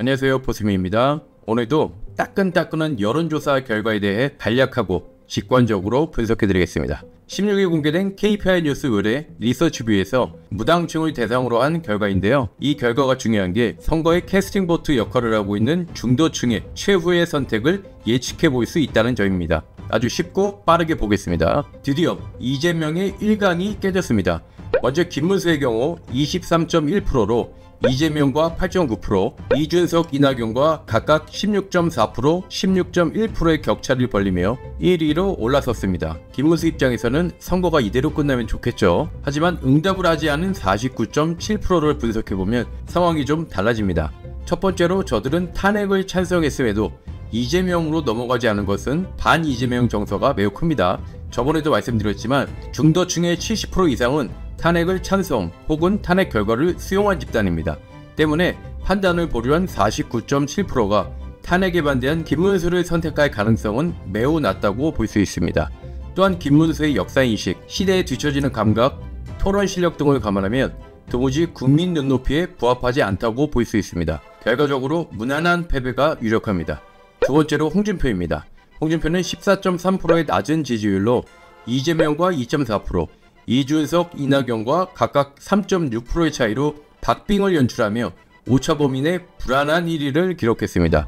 안녕하세요, 포스미입니다. 오늘도 따끈따끈한 여론조사 결과에 대해 간략하고 직관적으로 분석해드리겠습니다. 16일 공개된 KPI 뉴스 의뢰 리서치뷰에서 무당층을 대상으로 한 결과인데요. 이 결과가 중요한 게 선거의 캐스팅 보트 역할을 하고 있는 중도층의 최후의 선택을 예측해 볼 수 있다는 점입니다. 아주 쉽고 빠르게 보겠습니다. 드디어 이재명의 1강이 깨졌습니다. 먼저 김문수의 경우 23.1%로 이재명과 8.9%, 이준석, 이낙연과 각각 16.4%, 16.1%의 격차를 벌리며 1위로 올라섰습니다. 김문수 입장에서는 선거가 이대로 끝나면 좋겠죠. 하지만 응답을 하지 않은 49.7%를 분석해보면 상황이 좀 달라집니다. 첫 번째로 저들은 탄핵을 찬성했음에도 이재명으로 넘어가지 않은 것은 반 이재명 정서가 매우 큽니다. 저번에도 말씀드렸지만 중도층의 70% 이상은 탄핵을 찬성 혹은 탄핵 결과를 수용한 집단입니다. 때문에 판단을 보류한 49.7%가 탄핵에 반대한 김문수를 선택할 가능성은 매우 낮다고 볼 수 있습니다. 또한 김문수의 역사인식, 시대에 뒤처지는 감각, 토론 실력 등을 감안하면 도무지 국민 눈높이에 부합하지 않다고 볼 수 있습니다. 결과적으로 무난한 패배가 유력합니다. 두 번째로 홍준표입니다. 홍준표는 14.3%의 낮은 지지율로 이재명과 2.4%, 이준석, 이낙연과 각각 3.6%의 차이로 박빙을 연출하며 오차범위 불안한 1위를 기록했습니다.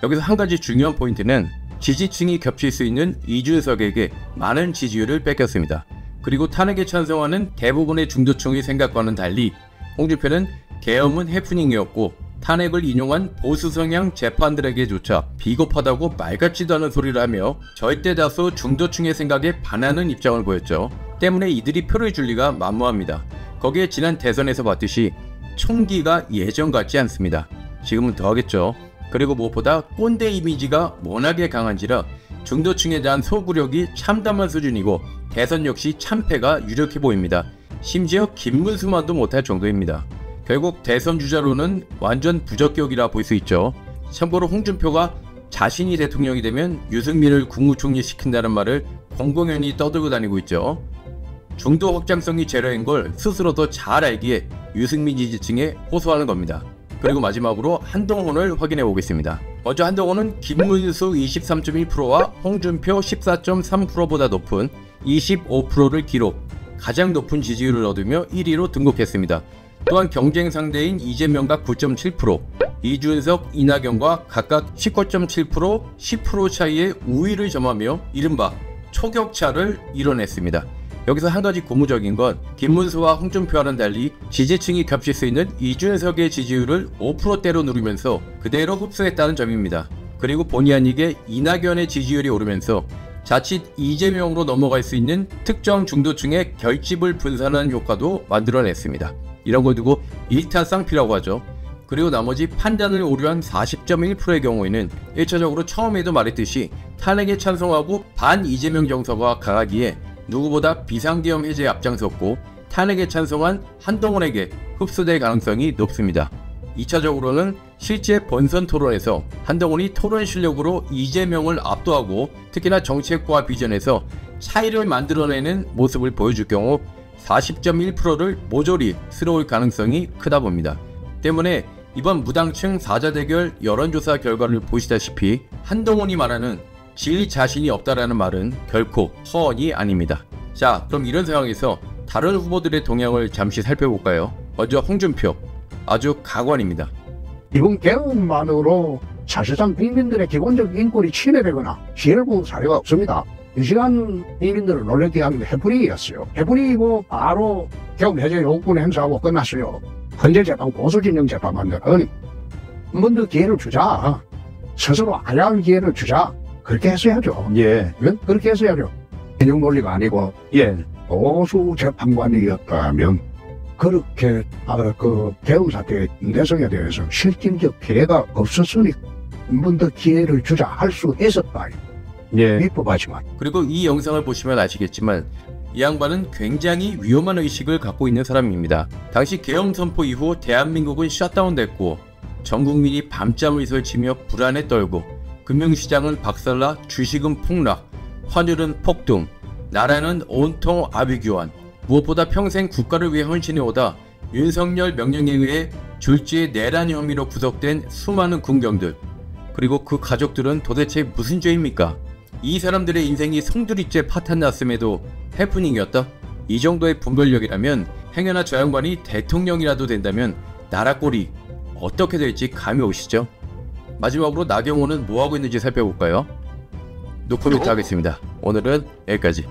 여기서 한 가지 중요한 포인트는 지지층이 겹칠 수 있는 이준석에게 많은 지지율을 뺏겼습니다. 그리고 탄핵에 찬성하는 대부분의 중도층의 생각과는 달리 홍준표는 계엄은 해프닝이었고 탄핵을 인용한 보수 성향 재판들에게조차 비겁하다고 말 같지도 않은 소리를 하며 절대 다수 중도층의 생각에 반하는 입장을 보였죠. 때문에 이들이 표를 줄 리가 만무합니다. 거기에 지난 대선에서 봤듯이 총기가 예전 같지 않습니다. 지금은 더하겠죠. 그리고 무엇보다 꼰대 이미지가 워낙에 강한지라 중도층에 대한 소구력이 참담한 수준이고 대선 역시 참패가 유력해 보입니다. 심지어 김문수만도 못할 정도입니다. 결국 대선 주자로는 완전 부적격이라 볼 수 있죠. 참고로 홍준표가 자신이 대통령이 되면 유승민을 국무총리 시킨다는 말을 공공연히 떠들고 다니고 있죠. 중도 확장성이 제로인 걸 스스로도 잘 알기에 유승민 지지층에 호소하는 겁니다. 그리고 마지막으로 한동훈을 확인해 보겠습니다. 먼저 한동훈은 김문수 23.1%와 홍준표 14.3%보다 높은 25%를 기록, 가장 높은 지지율을 얻으며 1위로 등극했습니다. 또한 경쟁 상대인 이재명과 9.7%, 이준석, 이낙연과 각각 19.7%, 10% 차이의 우위를 점하며 이른바 초격차를 이뤄냈습니다. 여기서 한 가지 고무적인 건 김문수와 홍준표와는 달리 지지층이 겹칠 수 있는 이준석의 지지율을 5%대로 누르면서 그대로 흡수했다는 점입니다. 그리고 본의 아니게 이낙연의 지지율이 오르면서 자칫 이재명으로 넘어갈 수 있는 특정 중도층의 결집을 분산하는 효과도 만들어냈습니다. 이런 걸 두고 일타쌍피라고 하죠. 그리고 나머지 판단을 오류한 40.1%의 경우에는 1차적으로 처음에도 말했듯이 탄핵에 찬성하고 반 이재명 정서가 강하기에 누구보다 비상계엄 해제에 앞장섰고 탄핵에 찬성한 한동훈에게 흡수될 가능성이 높습니다. 2차적으로는 실제 본선 토론에서 한동훈이 토론 실력으로 이재명을 압도하고 특히나 정책과 비전에서 차이를 만들어내는 모습을 보여줄 경우 40.1%를 모조리 쓸어올 가능성이 크다 봅니다. 때문에 이번 무당층 4자 대결 여론조사 결과를 보시다시피 한동훈이 말하는 질 자신이 없다라는 말은 결코 허언이 아닙니다. 자, 그럼 이런 상황에서 다른 후보들의 동향을 잠시 살펴볼까요? 먼저 홍준표, 아주 가관입니다. 이번 계엄만으로 사실상 국민들의 기본적 인권이 침해되거나 피해를 본 사례가 없습니다. 유시간 국민들을 놀랍게 하는 해프닝이었어요. 해프닝이고 바로 계엄 해제 요구권 행사하고 끝났어요. 헌재 재판, 보수 진영 재판관들은 한 번 더 기회를 주자. 스스로 알아야 할 기회를 주자. 그렇게 했어야죠. 예. 그렇게 했어야죠. 개념 논리가 아니고 예. 보수 재판관이었다면 그렇게 그 계엄 사태의 내성에 대해서 실질적 피해가 없었으니 한 번 더 기회를 주자 할 수 있었다. 예. 입법하지만. 그리고 이 영상을 보시면 아시겠지만 이 양반은 굉장히 위험한 의식을 갖고 있는 사람입니다. 당시 계엄 선포 이후 대한민국은 셧다운됐고 전 국민이 밤잠을 설치며 불안에 떨고 금융시장은 박살나 주식은 폭락, 환율은 폭등, 나라는 온통 아비규환, 무엇보다 평생 국가를 위해 헌신해오다 윤석열 명령에 의해 졸지에 내란 혐의로 구속된 수많은 군경들, 그리고 그 가족들은 도대체 무슨 죄입니까? 이 사람들의 인생이 송두리째 파탄났음에도 해프닝이었다? 이 정도의 분별력이라면 행여나 저 양반이 대통령이라도 된다면 나라 꼴이 어떻게 될지 감이 오시죠? 마지막으로 나경원은 뭐하고 있는지 살펴볼까요? 노코멘트 하겠습니다. 오늘은 여기까지.